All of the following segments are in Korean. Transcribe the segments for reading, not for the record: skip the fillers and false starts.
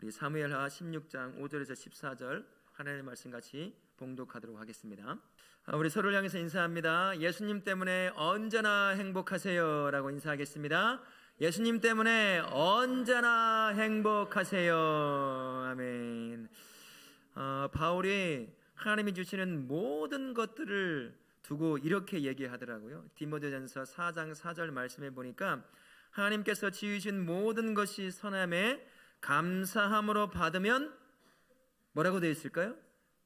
우리 사무엘하 16장 5절에서 14절 하나님의 말씀 같이 봉독하도록 하겠습니다. 우리 서로를 향해서 인사합니다. 예수님 때문에 언제나 행복하세요 라고 인사하겠습니다. 예수님 때문에 언제나 행복하세요. 아멘. 바울이 하나님이 주시는 모든 것들을 두고 이렇게 얘기하더라고요. 디모데전서 4장 4절 말씀해 보니까 하나님께서 지으신 모든 것이 선함에 감사함으로 받으면 뭐라고 되어 있을까요?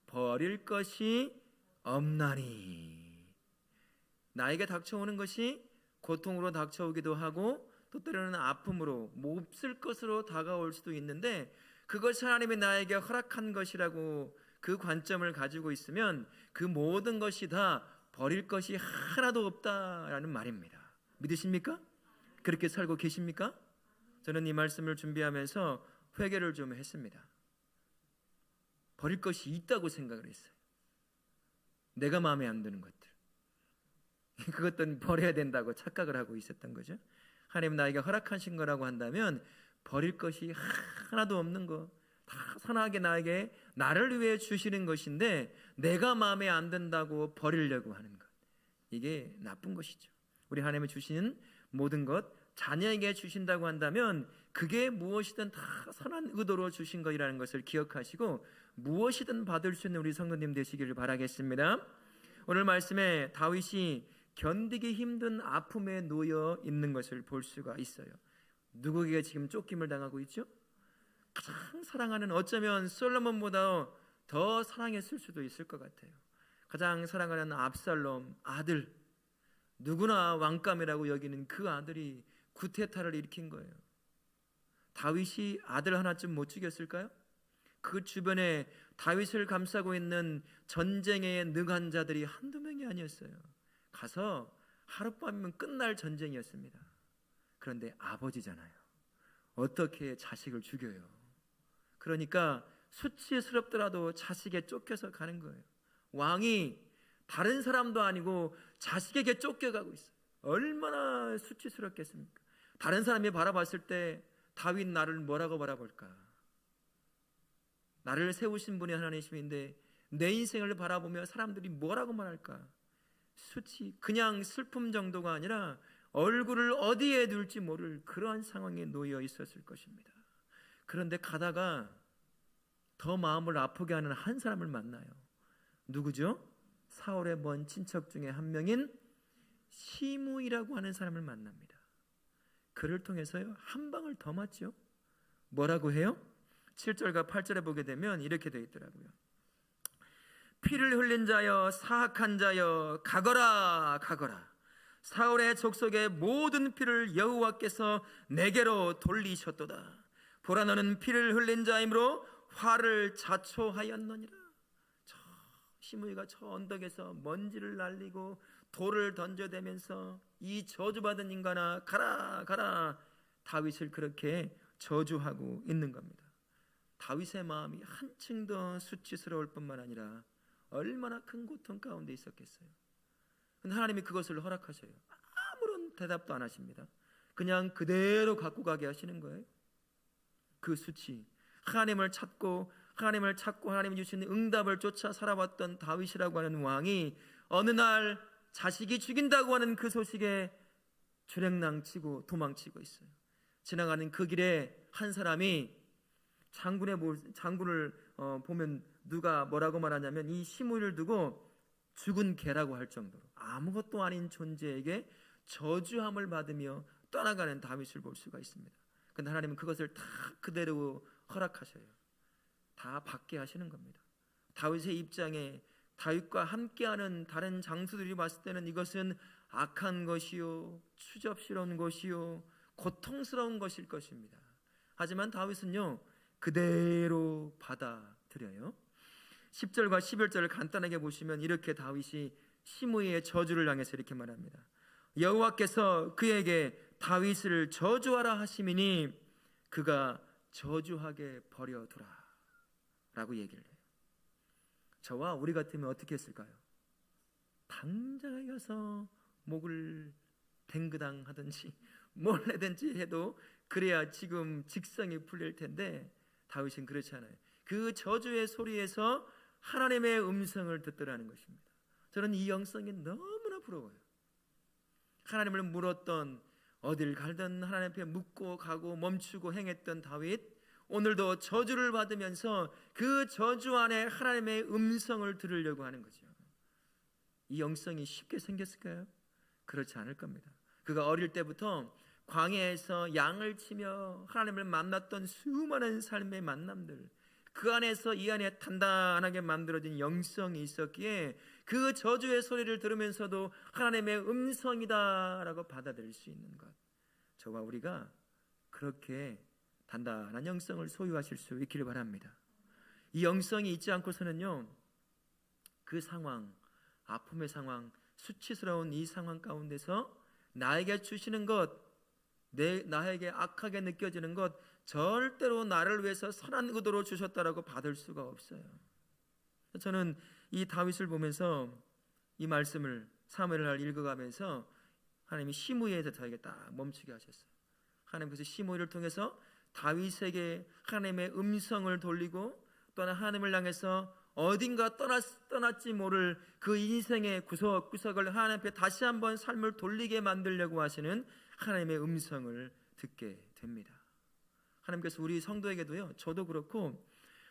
버릴 것이 없나니. 나에게 닥쳐오는 것이 고통으로 닥쳐오기도 하고 또 때로는 아픔으로 몹쓸 것으로 다가올 수도 있는데 그것이 하나님이 나에게 허락한 것이라고 그 관점을 가지고 있으면 그 모든 것이 다 버릴 것이 하나도 없다라는 말입니다. 믿으십니까? 그렇게 살고 계십니까? 저는 이 말씀을 준비하면서 회개를 좀 했습니다. 버릴 것이 있다고 생각을 했어요. 내가 마음에 안 드는 것들, 그것들은 버려야 된다고 착각을 하고 있었던 거죠. 하나님 나에게 허락하신 거라고 한다면 버릴 것이 하나도 없는 거, 다 선하게 나에게 나를 위해 주시는 것인데 내가 마음에 안 든다고 버리려고 하는 것, 이게 나쁜 것이죠. 우리 하나님이 주시는 모든 것, 자녀에게 주신다고 한다면 그게 무엇이든 다 선한 의도로 주신 것이라는 것을 기억하시고 무엇이든 받을 수 있는 우리 성도님 되시기를 바라겠습니다. 오늘 말씀에 다윗이 견디기 힘든 아픔에 놓여 있는 것을 볼 수가 있어요. 누구에게 지금 쫓김을 당하고 있죠? 가장 사랑하는, 어쩌면 솔로몬보다 더 사랑했을 수도 있을 것 같아요. 가장 사랑하는 압살롬 아들, 누구나 왕감이라고 여기는 그 아들이 구테타를 일으킨 거예요. 다윗이 아들 하나쯤 못 죽였을까요? 그 주변에 다윗을 감싸고 있는 전쟁에 능한 자들이 한두 명이 아니었어요. 가서 하룻밤이면 끝날 전쟁이었습니다. 그런데 아버지잖아요. 어떻게 자식을 죽여요? 그러니까 수치스럽더라도 자식에 쫓겨서 가는 거예요. 왕이 다른 사람도 아니고 자식에게 쫓겨가고 있어요. 얼마나 수치스럽겠습니까? 다른 사람이 바라봤을 때 다윗 나를 뭐라고 바라볼까? 나를 세우신 분이 하나님이신데 내 인생을 바라보며 사람들이 뭐라고 말할까? 그냥 슬픔 정도가 아니라 얼굴을 어디에 둘지 모를 그러한 상황에 놓여 있었을 것입니다. 그런데 가다가 더 마음을 아프게 하는 한 사람을 만나요. 누구죠? 사울의 먼 친척 중에 한 명인 시므이라고 하는 사람을 만납니다. 그를 통해서요 한 방을 더 맞죠. 뭐라고 해요? 7절과 8절에 보게 되면 이렇게 되어 있더라고요. 피를 흘린 자여, 사악한 자여, 가거라 가거라. 사울의 족속의 모든 피를 여호와께서 내게로 돌리셨도다. 보라, 너는 피를 흘린 자이므로 화를 자초하였느니라. 시므이가 저 언덕에서 먼지를 날리고 돌을 던져대면서 이 저주받은 인간아 가라 가라, 다윗을 그렇게 저주하고 있는 겁니다. 다윗의 마음이 한층 더 수치스러울 뿐만 아니라 얼마나 큰 고통 가운데 있었겠어요. 근데 하나님이 그것을 허락하셔요. 아무런 대답도 안 하십니다. 그냥 그대로 갖고 가게 하시는 거예요. 그 수치, 하나님을 찾고 하나님이 주시는 응답을 쫓아 살아왔던 다윗이라고 하는 왕이 어느 날 자식이 죽인다고 하는 그 소식에 주랭랑치고 도망치고 있어요. 지나가는 그 길에 한 사람이 장군을 보면 누가 뭐라고 말하냐면 이 시므이를 두고 죽은 개라고 할 정도로 아무것도 아닌 존재에게 저주함을 받으며 떠나가는 다윗을 볼 수가 있습니다. 그런데 하나님은 그것을 다 그대로 허락하셔요. 다 받게 하시는 겁니다. 다윗의 입장에 다윗과 함께하는 다른 장수들이 봤을 때는 이것은 악한 것이요, 추접스러운 것이요, 고통스러운 것일 것입니다. 하지만 다윗은요 그대로 받아들여요. 10절과 11절을 간단하게 보시면 이렇게 다윗이 시므이의 저주를 향해서 이렇게 말합니다. 여호와께서 그에게 다윗을 저주하라 하시미니 그가 저주하게 버려두라 라고 얘기를 해요. 저와 우리 같으면 어떻게 했을까요? 당장에 가서 목을 댕그당 하든지 뭘 하든지 해도 그래야 지금 직성이 풀릴 텐데 다윗은 그렇지 않아요. 그 저주의 소리에서 하나님의 음성을 듣더라는 것입니다. 저는 이 영성이 너무나 부러워요. 하나님을 물었던, 어딜 갈든 하나님 앞에 묻고 가고 멈추고 행했던 다윗, 오늘도 저주를 받으면서 그 저주 안에 하나님의 음성을 들으려고 하는 거죠. 이 영성이 쉽게 생겼을까요? 그렇지 않을 겁니다. 그가 어릴 때부터 광야에서 양을 치며 하나님을 만났던 수많은 삶의 만남들, 그 안에서 이 안에 단단하게 만들어진 영성이 있었기에 그 저주의 소리를 들으면서도 하나님의 음성이다라고 받아들일 수 있는 것, 저와 우리가 그렇게 단단한 영성을 소유하실 수 있기를 바랍니다. 이 영성이 있지 않고서는요, 그 상황, 아픔의 상황, 수치스러운 이 상황 가운데서 나에게 주시는 것, 나에게 악하게 느껴지는 것, 절대로 나를 위해서 선한 의도로 주셨다라고 받을 수가 없어요. 저는 이 다윗을 보면서 이 말씀을 사무엘을 읽어가면서 하나님이 시므이에서 저에게 딱 멈추게 하셨어요. 하나님께서 시므이를 통해서 다윗에게 하나님의 음성을 돌리고 또한 하나님을 향해서 어딘가 떠났지 모를 그 인생의 구석구석을 하나님 앞에 다시 한번 삶을 돌리게 만들려고 하시는 하나님의 음성을 듣게 됩니다. 하나님께서 우리 성도에게도요, 저도 그렇고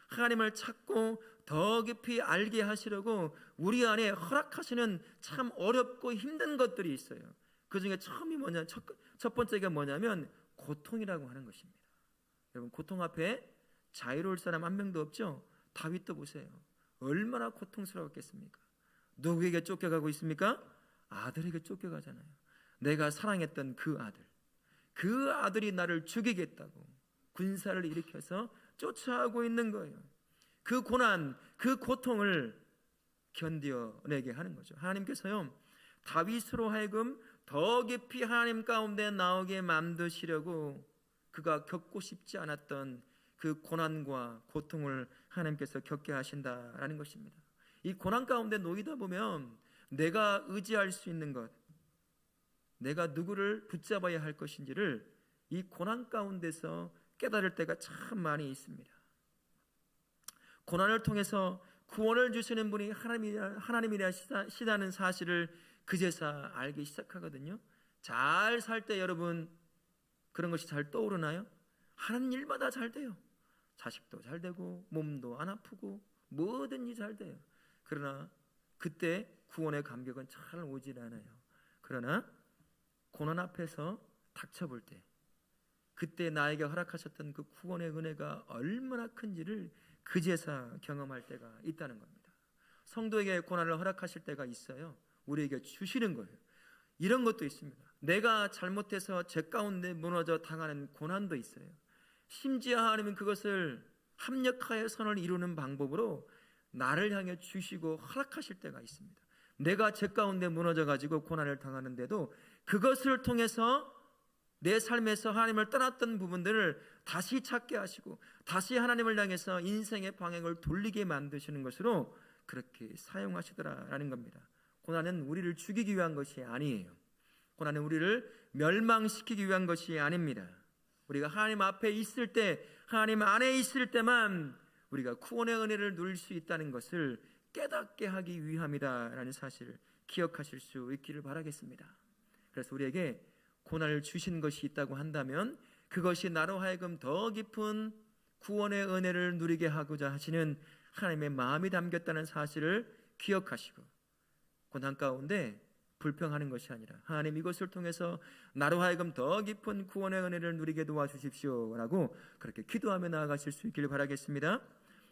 하나님을 찾고 더 깊이 알게 하시려고 우리 안에 허락하시는 참 어렵고 힘든 것들이 있어요. 그 중에 첫 번째가 뭐냐면 고통이라고 하는 것입니다. 여러분, 고통 앞에 자유로울 사람 한 명도 없죠? 다윗도 보세요. 얼마나 고통스러웠겠습니까? 누구에게 쫓겨가고 있습니까? 아들에게 쫓겨가잖아요. 내가 사랑했던 그 아들이 나를 죽이겠다고 군사를 일으켜서 쫓아오고 있는 거예요. 그 고난, 그 고통을 견뎌내게 하는 거죠. 하나님께서요, 다윗으로 하여금 더 깊이 하나님 가운데 나오게 만드시려고 그가 겪고 싶지 않았던 그 고난과 고통을 하나님께서 겪게 하신다라는 것입니다. 이 고난 가운데 놓이다 보면 내가 의지할 수 있는 것, 내가 누구를 붙잡아야 할 것인지를 이 고난 가운데서 깨달을 때가 참 많이 있습니다. 고난을 통해서 구원을 주시는 분이 하나님이라시다는 사실을 그제서 알기 시작하거든요. 잘 살 때 여러분 그런 것이 잘 떠오르나요? 하는 일마다 잘 돼요. 자식도 잘 되고 몸도 안 아프고 뭐든지 잘 돼요. 그러나 그때 구원의 감격은 잘 오질 않아요. 그러나 고난 앞에서 닥쳐볼 때, 그때 나에게 허락하셨던 그 구원의 은혜가 얼마나 큰지를 그제서 경험할 때가 있다는 겁니다. 성도에게 고난을 허락하실 때가 있어요. 우리에게 주시는 거예요. 이런 것도 있습니다. 내가 잘못해서 죄 가운데 무너져 당하는 고난도 있어요. 심지어 하나님은 그것을 합력하여 선을 이루는 방법으로 나를 향해 주시고 허락하실 때가 있습니다. 내가 죄 가운데 무너져 가지고 고난을 당하는데도 그것을 통해서 내 삶에서 하나님을 떠났던 부분들을 다시 찾게 하시고 다시 하나님을 향해서 인생의 방향을 돌리게 만드시는 것으로 그렇게 사용하시더라라는 겁니다. 고난은 우리를 죽이기 위한 것이 아니에요. 고난은 우리를 멸망시키기 위한 것이 아닙니다. 우리가 하나님 앞에 있을 때, 하나님 안에 있을 때만 우리가 구원의 은혜를 누릴 수 있다는 것을 깨닫게 하기 위함이다라는 사실을 기억하실 수 있기를 바라겠습니다. 그래서 우리에게 고난을 주신 것이 있다고 한다면 그것이 나로 하여금 더 깊은 구원의 은혜를 누리게 하고자 하시는 하나님의 마음이 담겼다는 사실을 기억하시고 고난 가운데 불평하는 것이 아니라 하나님 이것을 통해서 나로 하여금 더 깊은 구원의 은혜를 누리게 도와주십시오라고 그렇게 기도하며 나아가실 수 있기를 바라겠습니다.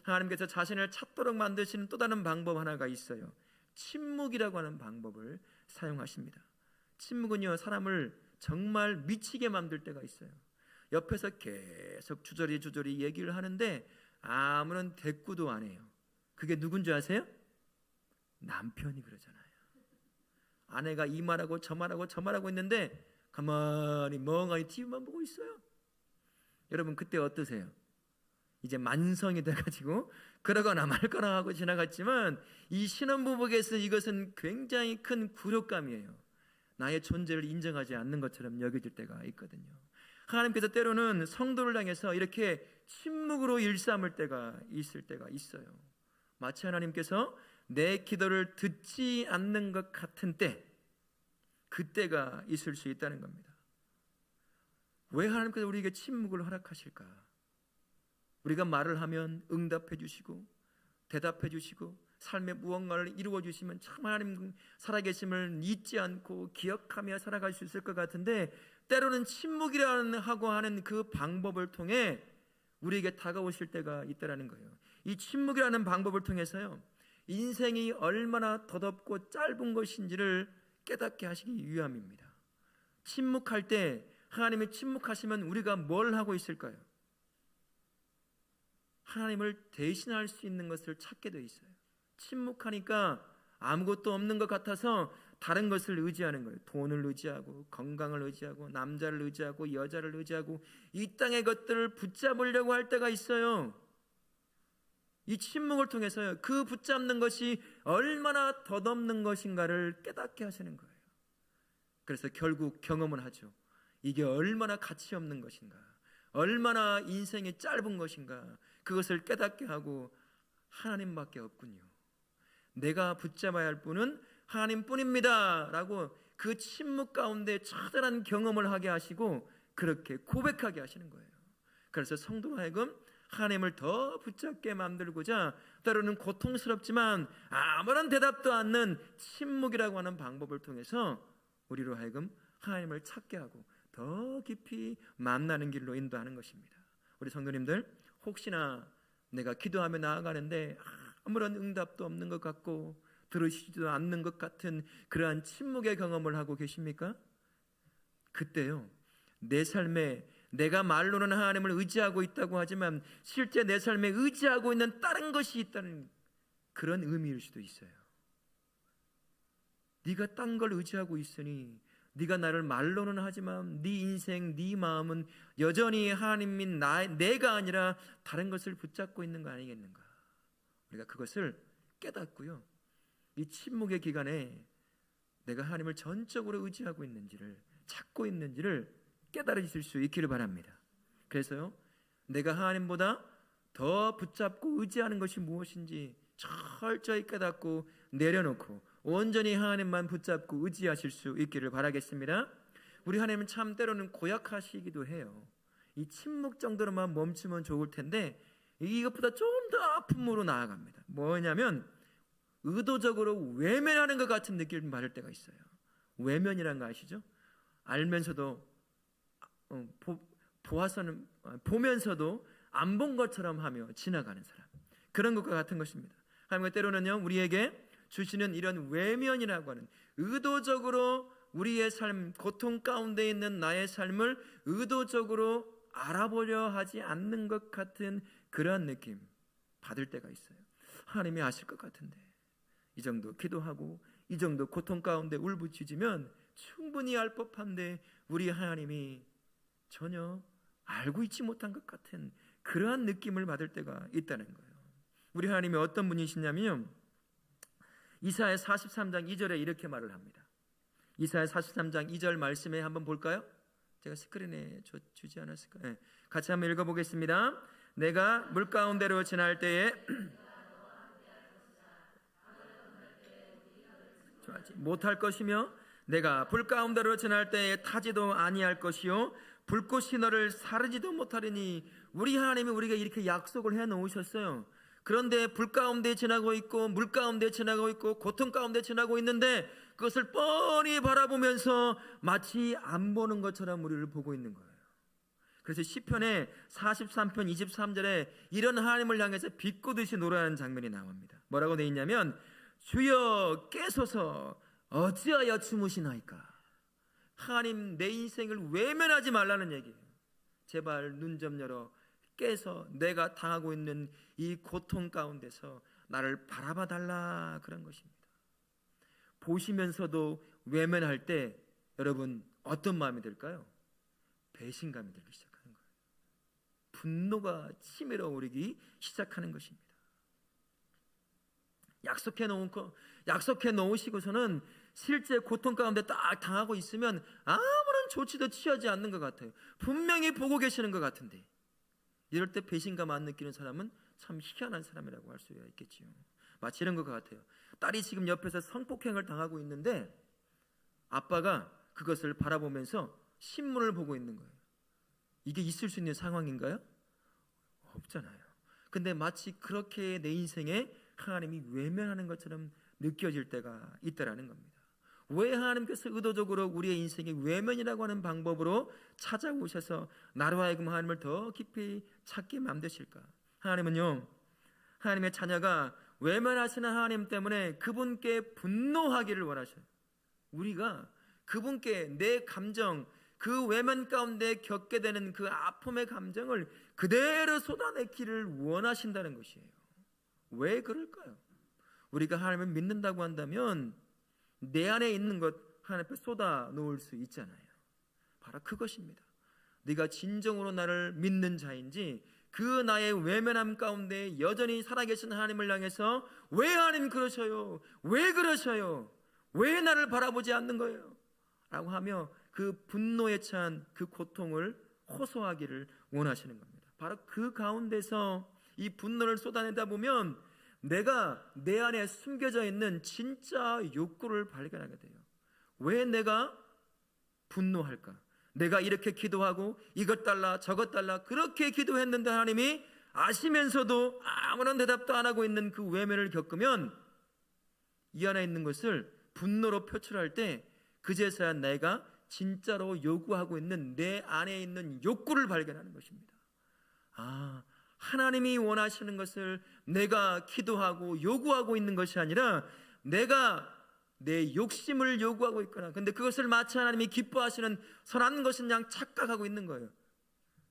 하나님께서 자신을 찾도록 만드시는 또 다른 방법 하나가 있어요. 침묵이라고 하는 방법을 사용하십니다. 침묵은요, 사람을 정말 미치게 만들 때가 있어요. 옆에서 계속 주저리 얘기를 하는데 아무런 대꾸도 안 해요. 그게 누군지 아세요? 남편이 그러잖아요. 아내가 이 말하고 저 말하고 있는데 가만히 멍하니 TV만 보고 있어요. 여러분 그때 어떠세요? 이제 만성이 돼가지고 그러거나 말거나 하고 지나갔지만 이 신혼부부에게서 이것은 굉장히 큰 굴욕감이에요. 나의 존재를 인정하지 않는 것처럼 여겨질 때가 있거든요. 하나님께서 때로는 성도를 향해서 이렇게 침묵으로 일삼을 때가 있을 때가 있어요. 마치 하나님께서 내 기도를 듣지 않는 것 같은 때, 그때가 있을 수 있다는 겁니다. 왜 하나님께서 우리에게 침묵을 허락하실까? 우리가 말을 하면 응답해 주시고 대답해 주시고 삶의 무언가를 이루어 주시면 참 하나님 살아계심을 잊지 않고 기억하며 살아갈 수 있을 것 같은데, 때로는 침묵이라는 하고 하는 그 방법을 통해 우리에게 다가오실 때가 있다라는 거예요. 이 침묵이라는 방법을 통해서요, 인생이 얼마나 더덥고 짧은 것인지를 깨닫게 하시기 위함입니다. 침묵할 때 하나님이 침묵하시면 우리가 뭘 하고 있을까요? 하나님을 대신할 수 있는 것을 찾게 돼 있어요. 침묵하니까 아무것도 없는 것 같아서 다른 것을 의지하는 거예요. 돈을 의지하고 건강을 의지하고 남자를 의지하고 여자를 의지하고 이 땅의 것들을 붙잡으려고 할 때가 있어요. 이 침묵을 통해서요, 그 붙잡는 것이 얼마나 덧없는 것인가를 깨닫게 하시는 거예요. 그래서 결국 경험을 하죠. 이게 얼마나 가치 없는 것인가, 얼마나 인생이 짧은 것인가, 그것을 깨닫게 하고 하나님밖에 없군요. 내가 붙잡아야 할 분은 하나님뿐입니다 라고 그 침묵 가운데 처절한 경험을 하게 하시고 그렇게 고백하게 하시는 거예요. 그래서 성도로 하여금 하나님을 더 붙잡게 만들고자 때로는 고통스럽지만 아무런 대답도 않는 침묵이라고 하는 방법을 통해서 우리로 하여금 하나님을 찾게 하고 더 깊이 만나는 길로 인도하는 것입니다. 우리 성도님들, 혹시나 내가 기도하며 나아가는데 아무런 응답도 없는 것 같고 들으시지도 않는 것 같은 그러한 침묵의 경험을 하고 계십니까? 그때요, 내 삶에 내가 말로는 하나님을 의지하고 있다고 하지만 실제 내 삶에 의지하고 있는 다른 것이 있다는 그런 의미일 수도 있어요. 네가 딴 걸 의지하고 있으니 네가 나를 말로는 하지만 네 인생, 네 마음은 여전히 하나님인 내가 아니라 다른 것을 붙잡고 있는 거 아니겠는가? 우리가 그것을 깨닫고요, 이 침묵의 기간에 내가 하나님을 전적으로 의지하고 있는지를, 찾고 있는지를 깨달으실 수 있기를 바랍니다. 그래서요, 내가 하나님보다 더 붙잡고 의지하는 것이 무엇인지 철저히 깨닫고 내려놓고 온전히 하나님만 붙잡고 의지하실 수 있기를 바라겠습니다. 우리 하나님은 참 때로는 고약하시기도 해요. 이 침묵 정도로만 멈추면 좋을 텐데 이것보다 좀 더 아픔으로 나아갑니다. 뭐냐면 의도적으로 외면하는 것 같은 느낌을 받을 때가 있어요. 외면이란 거 아시죠? 알면서도 보면서도 안 본 것처럼 하며 지나가는 사람, 그런 것과 같은 것입니다. 하나님은 때로는요, 우리에게 주시는 이런 외면이라고 하는, 의도적으로 우리의 삶, 고통 가운데 있는 나의 삶을 의도적으로 알아보려 하지 않는 것 같은 그러한 느낌 받을 때가 있어요. 하나님이 아실 것 같은데 이 정도 기도하고 이 정도 고통 가운데 울부짖으면 충분히 알 법한데 우리 하나님이 전혀 알고 있지 못한 것 같은 그러한 느낌을 받을 때가 있다는 거예요. 우리 하나님이 어떤 분이시냐면요, 이사야 43장 2절에 이렇게 말을 합니다. 이사야 43장 2절 말씀에 한번 볼까요? 제가 스크린에 주지 않았을까? 네. 같이 한번 읽어보겠습니다. 내가 물가운데로 지날 때에 못할 것이며 내가 불 가운데로 지날 때에 타지도 아니할 것이요 불꽃이 너를 사르지도 못하리니. 우리 하나님이 우리가 이렇게 약속을 해놓으셨어요. 그런데 불 가운데 지나고 있고 물 가운데 지나고 있고 고통 가운데 지나고 있는데 그것을 뻔히 바라보면서 마치 안 보는 것처럼 우리를 보고 있는 거예요. 그래서 시편의 43편 23절에 이런 하나님을 향해서 비꼬듯이 노래하는 장면이 나옵니다. 뭐라고 되어 있냐면 주여 깨소서 어찌하여 주무시나이까. 하나님, 내 인생을 외면하지 말라는 얘기예요. 제발 눈 좀 열어 깨서 내가 당하고 있는 이 고통 가운데서 나를 바라봐 달라, 그런 것입니다. 보시면서도 외면할 때 여러분 어떤 마음이 들까요? 배신감이 들기 시작하는 거예요. 분노가 치밀어 오르기 시작하는 것입니다. 약속해 놓으시고서는 실제 고통 가운데 딱 당하고 있으면 아무런 아무런 조치도 취하지 않는 것 같아요. 분명히 보고 계시는 것 같은데. 이럴 때 배신감 안 느끼는 사람은 참 희한한 사람이라고 할 수가 있겠지요. 마치 이런 것 같아요. 딸이 지금 옆에서 성폭행을 당하고 있는데 아빠가 그것을 바라보면서 신문을 보고 있는 거예요. 이게 있을 수 있는 상황인가요? 없잖아요. 근데 마치 그렇게 내 인생에 하나님이 외면하는 것처럼 느껴질 때가 있다라는 겁니다. 왜 하나님께서 의도적으로 우리의 인생에 외면이라고 하는 방법으로 찾아오셔서 나로 하여금 하나님을 더 깊이 찾게 만드실까? 하나님은요, 하나님의 자녀가 외면하시는 하나님 때문에 그분께 분노하기를 원하셔요. 우리가 그분께 내 감정, 그 외면 가운데 겪게 되는 그 아픔의 감정을 그대로 쏟아내기를 원하신다는 것이에요. 왜 그럴까요? 우리가 하나님을 믿는다고 한다면 내 안에 있는 것 하나님 앞에 쏟아 놓을 수 있잖아요. 바로 그것입니다. 네가 진정으로 나를 믿는 자인지, 그 나의 외면함 가운데 여전히 살아계신 하나님을 향해서 왜 하나님 그러셔요? 왜 그러셔요? 왜 나를 바라보지 않는 거예요? 라고 하며 그 분노에 찬 그 고통을 호소하기를 원하시는 겁니다. 바로 그 가운데서 이 분노를 쏟아내다 보면 내가 내 안에 숨겨져 있는 진짜 욕구를 발견하게 돼요. 왜 내가 분노할까? 내가 이렇게 기도하고 이것 달라 저것 달라 그렇게 기도했는데 하나님이 아시면서도 아무런 대답도 안 하고 있는 그 외면을 겪으면 이 안에 있는 것을 분노로 표출할 때 그제서야 내가 진짜로 요구하고 있는 내 안에 있는 욕구를 발견하는 것입니다. 하나님이 원하시는 것을 내가 기도하고 요구하고 있는 것이 아니라 내가 내 욕심을 요구하고 있거나, 근데 그것을 마치 하나님이 기뻐하시는 선한 것은 그냥 착각하고 있는 거예요.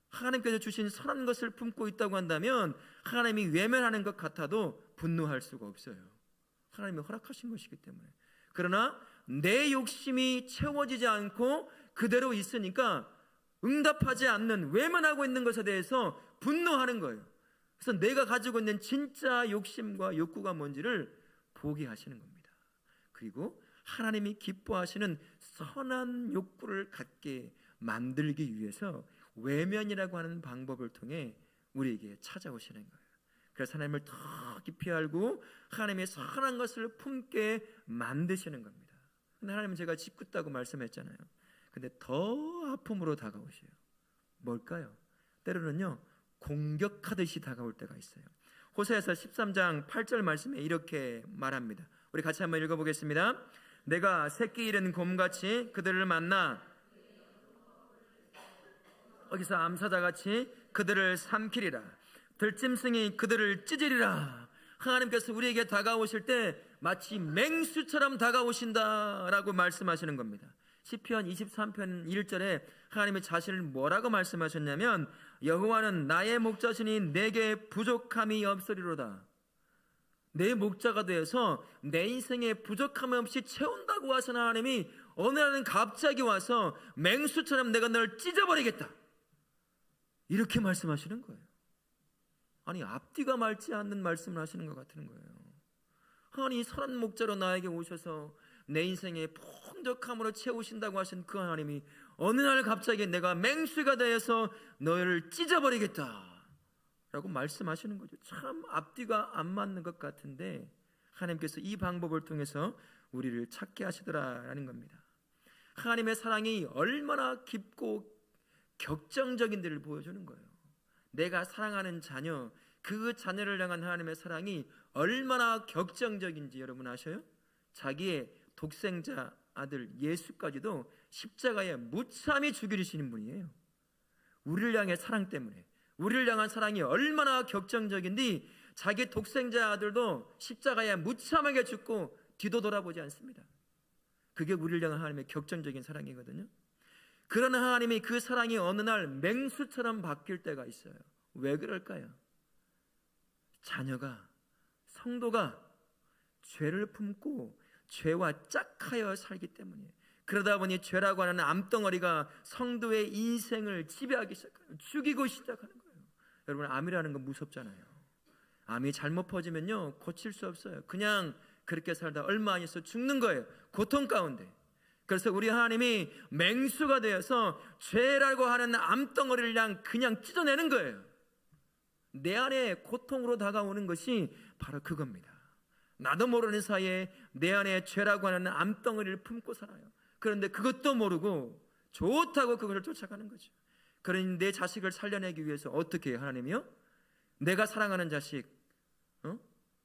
하나님께서 주신 선한 것을 품고 있다고 한다면 하나님이 외면하는 것 같아도 분노할 수가 없어요. 하나님이 허락하신 것이기 때문에. 그러나 내 욕심이 채워지지 않고 그대로 있으니까 응답하지 않는, 외면하고 있는 것에 대해서 분노하는 거예요. 그래서 내가 가지고 있는 진짜 욕심과 욕구가 뭔지를 보게 하시는 겁니다. 그리고 하나님이 기뻐하시는 선한 욕구를 갖게 만들기 위해서 외면이라고 하는 방법을 통해 우리에게 찾아오시는 거예요. 그래서 하나님을 더 깊이 알고 하나님의 선한 것을 품게 만드시는 겁니다. 근데 하나님은 제가 짓궂다고 말씀했잖아요. 근데 더 아픔으로 다가오셔요. 뭘까요? 때로는요 공격하듯이 다가올 때가 있어요. 호세아서 13장 8절 말씀에 이렇게 말합니다. 우리 같이 한번 읽어보겠습니다. 내가 새끼 잃은 곰같이 그들을 만나 여기서 암사자같이 그들을 삼키리라. 들짐승이 그들을 찢으리라. 하나님께서 우리에게 다가오실 때 마치 맹수처럼 다가오신다라고 말씀하시는 겁니다. 시편 23편 1절에 하나님의 자신을 뭐라고 말씀하셨냐면 여호와는 나의 목자시니 내게 부족함이 없으리로다. 내 목자가 되어서 내 인생에 부족함 없이 채운다고 하신 하나님이 어느 날은 갑자기 와서 맹수처럼 내가 널 찢어버리겠다 이렇게 말씀하시는 거예요. 아니 앞뒤가 맞지 않는 말씀을 하시는 것 같은 거예요. 하나님이 선한 목자로 나에게 오셔서 내 인생에 풍족함으로 채우신다고 하신 그 하나님이 어느 날 갑자기 내가 맹수가 되어서 너를 찢어버리겠다 라고 말씀하시는 거죠. 참 앞뒤가 안 맞는 것 같은데 하나님께서 이 방법을 통해서 우리를 찾게 하시더라라는 겁니다. 하나님의 사랑이 얼마나 깊고 격정적인지를 보여주는 거예요. 내가 사랑하는 자녀, 그 자녀를 향한 하나님의 사랑이 얼마나 격정적인지 여러분 아셔요? 자기의 독생자 아들 예수까지도 십자가에 무참히 죽이시는 분이에요. 우리를 향해 사랑 때문에, 우리를 향한 사랑이 얼마나 격정적인지 자기 독생자 아들도 십자가에 무참하게 죽고 뒤도 돌아보지 않습니다. 그게 우리를 향한 하나님의 격정적인 사랑이거든요. 그러나 하나님이 그 사랑이 어느 날 맹수처럼 바뀔 때가 있어요. 왜 그럴까요? 자녀가, 성도가 죄를 품고 죄와 짝하여 살기 때문이에요. 그러다 보니 죄라고 하는 암덩어리가 성도의 인생을 지배하기 시작해요. 죽이고 시작하는 거예요. 여러분 암이라는 건 무섭잖아요. 암이 잘못 퍼지면요 고칠 수 없어요. 그냥 그렇게 살다 얼마 안 있어 죽는 거예요. 고통 가운데. 그래서 우리 하나님이 맹수가 되어서 죄라고 하는 암덩어리를 그냥 찢어내는 거예요. 내 안에 고통으로 다가오는 것이 바로 그겁니다. 나도 모르는 사이에 내 안에 죄라고 하는 암덩어리를 품고 살아요. 그런데 그것도 모르고 좋다고 그것을 쫓아가는 거죠. 그러니 내 자식을 살려내기 위해서 어떻게 해요, 하나님이요? 내가 사랑하는 자식,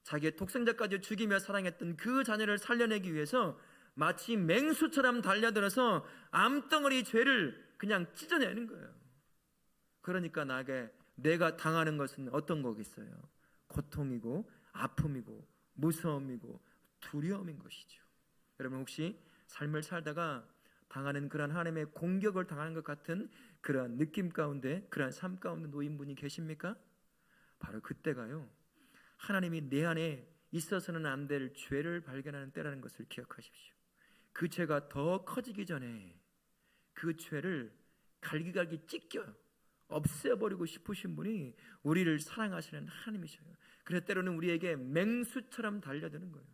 자기의 독생자까지 죽이며 사랑했던 그 자녀를 살려내기 위해서 마치 맹수처럼 달려들어서 암덩어리 죄를 그냥 찢어내는 거예요. 그러니까 내가 당하는 것은 어떤 거겠어요? 고통이고 아픔이고 무서움이고 두려움인 것이죠. 여러분 혹시 삶을 살다가 당하는 그런 하나님의 공격을 당하는 것 같은 그러한 느낌 가운데, 그러한 삶 가운데 놓인 분이 계십니까? 바로 그때가요, 하나님이 내 안에 있어서는 안 될 죄를 발견하는 때라는 것을 기억하십시오. 그 죄가 더 커지기 전에 그 죄를 갈기갈기 찢겨 없애버리고 싶으신 분이 우리를 사랑하시는 하나님이셔요. 그래서 때로는 우리에게 맹수처럼 달려드는 거예요.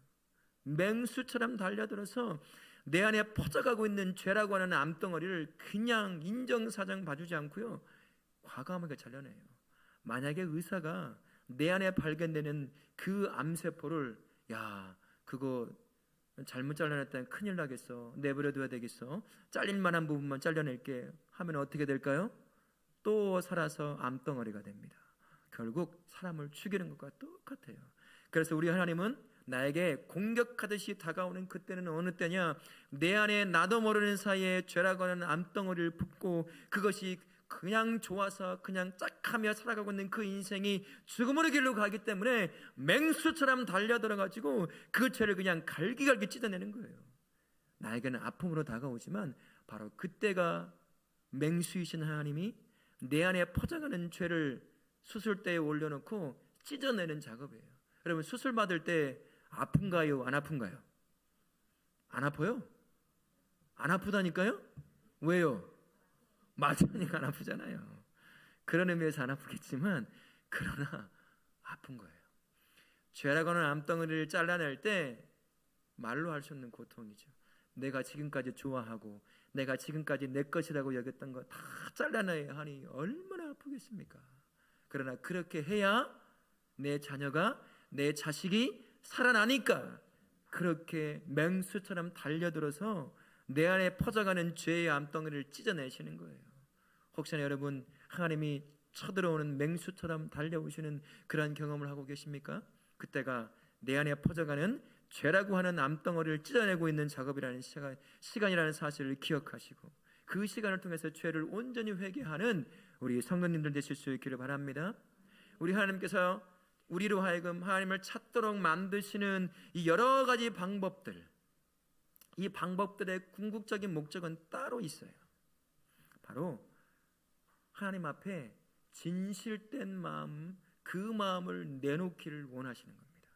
맹수처럼 달려들어서 내 안에 퍼져가고 있는 죄라고 하는 암덩어리를 그냥 인정사정 봐주지 않고요, 과감하게 잘라내요. 만약에 의사가 내 안에 발견되는 그 암세포를 그거 잘못 잘라냈다면 큰일 나겠어, 내버려둬야 되겠어, 잘릴 만한 부분만 잘라낼게 하면 어떻게 될까요? 또 살아서 암덩어리가 됩니다. 결국 사람을 죽이는 것과 똑같아요. 그래서 우리 하나님은 나에게 공격하듯이 다가오는 그때는 어느 때냐, 내 안에 나도 모르는 사이에 죄라고 하는 암덩어리를 품고 그것이 그냥 좋아서 그냥 짝하며 살아가고 있는 그 인생이 죽음으로 길로 가기 때문에 맹수처럼 달려들어가지고 그 죄를 그냥 갈기갈기 찢어내는 거예요. 나에게는 아픔으로 다가오지만 바로 그때가 맹수이신 하나님이 내 안에 퍼져가는 죄를 수술대에 올려놓고 찢어내는 작업이에요. 여러분 수술 받을 때 아픈가요? 안 아픈가요? 안 아파요? 안 아프다니까요? 왜요? 맞으니까 안 아프잖아요. 그런 의미에서 안 아프겠지만 그러나 아픈 거예요. 죄라고 하는 암덩어리를 잘라낼 때 말로 할 수 없는 고통이죠. 내가 지금까지 좋아하고 내가 지금까지 내 것이라고 여겼던 거 다 잘라내야 하니 얼마나 아프겠습니까? 그러나 그렇게 해야 내 자녀가, 내 자식이 살아나니까 그렇게 맹수처럼 달려들어서 내 안에 퍼져가는 죄의 암덩이를 찢어내시는 거예요. 혹시나 여러분 하나님이 쳐들어오는 맹수처럼 달려오시는 그런 경험을 하고 계십니까? 그때가 내 안에 퍼져가는 죄라고 하는 암덩어리를 찢어내고 있는 작업이라는 시간이라는 사실을 기억하시고 그 시간을 통해서 죄를 온전히 회개하는 우리 성도님들 되실 수 있기를 바랍니다. 우리 하나님께서 우리로 하여금 하나님을 찾도록 만드시는 이 여러 가지 방법들, 이 방법들의 궁극적인 목적은 따로 있어요. 바로 하나님 앞에 진실된 마음, 그 마음을 내놓기를 원하시는 겁니다.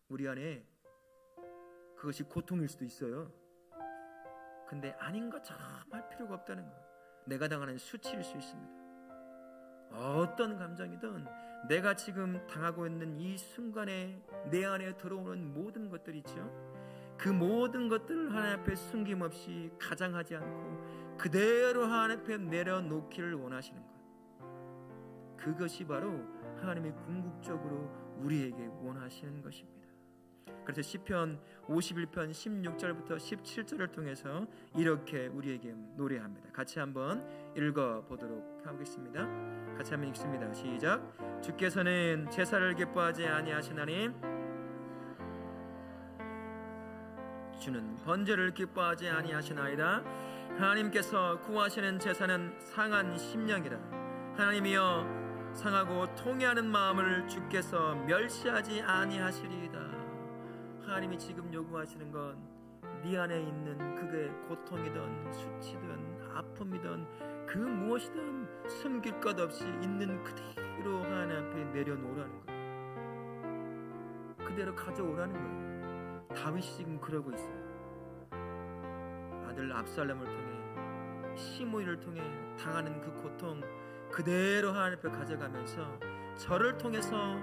우리 안에 그것이 고통일 수도 있어요. 근데 아닌 것처럼 할 필요가 없다는 거예요. 내가 당하는 수치일 수 있습니다. 어떤 감정이든 내가 지금 당하고 있는 이 순간에 내 안에 들어오는 모든 것들 있죠. 그 모든 것들을 하나님 앞에 숨김없이 가장하지 않고 그대로 하나님 앞에 내려놓기를 원하시는 것, 그것이 바로 하나님이 궁극적으로 우리에게 원하시는 것입니다. 그래서 시편 51편 16절부터 17절을 통해서 이렇게 우리에게 노래합니다. 같이 한번 읽어보도록 하겠습니다. 같이 한번 읽습니다. 시작. 주께서는 제사를 기뻐하지 아니하시나니 주는 번제를 기뻐하지 아니하시나이다. 하나님께서 구하시는 제사는 상한 심령이라. 하나님이여 상하고 통회하는 마음을 주께서 멸시하지 아니하시리이다. 하나님이 지금 요구하시는 건 네 안에 있는 그게 고통이든 수치든 아픔이든 그 무엇이든 숨길 것 없이 있는 그대로 하나님 앞에 내려놓으라는 거예요. 그대로 가져오라는 거예요. 다윗이 지금 그러고 있어요. 아들 압살롬을 통해, 시므이를 통해 당하는 그 고통 그대로 하나님 앞에 가져가면서 저를 통해서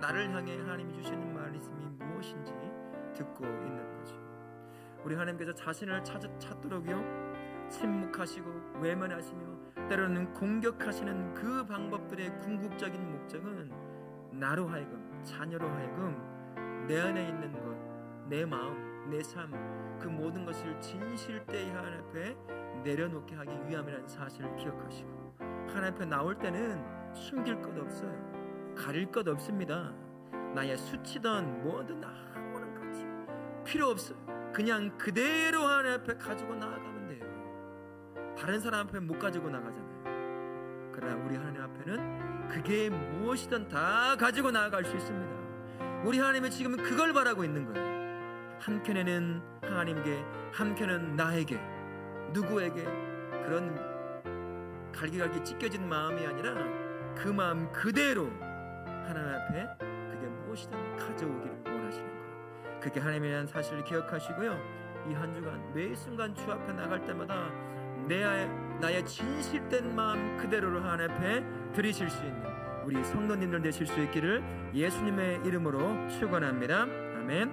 나를 향해 하나님이 주시는 말씀이 무엇인지 듣고 있는 거죠. 우리 하나님께서 자신을 찾도록요 침묵하시고 외면하시며 때로는 공격하시는 그 방법들의 궁극적인 목적은 나로 하여금, 자녀로 하여금 내 안에 있는 것, 내 마음, 내 삶, 그 모든 것을 진실되이 하나님 앞에 내려놓게 하기 위함이라는 사실을 기억하시고, 하나님 앞에 나올 때는 숨길 것 없어요. 가릴 것 없습니다. 나의 수치든 뭐든 아무런 가치 필요 없어요. 그냥 그대로 하나님 앞에 가지고 나아가면 돼요. 다른 사람 앞에 못 가지고 나가잖아요. 그러나 우리 하나님 앞에는 그게 무엇이든 다 가지고 나아갈 수 있습니다. 우리 하나님은 지금 그걸 바라고 있는 거예요. 한켠에는 하나님께, 한켠은 나에게, 누구에게 그런 갈기갈기 찢겨진 마음이 아니라 그 마음 그대로 하나님 앞에 그게 무엇이든 가져오기를 원하시는 것, 그게 하나님이라는 사실을 기억하시고요. 이 한 주간 매 순간 주 앞에 나갈 때마다 나의 진실된 마음 그대로를 하나님 앞에 드리실 수 있는 우리 성도님들 되실 수 있기를 예수님의 이름으로 축원합니다. 아멘.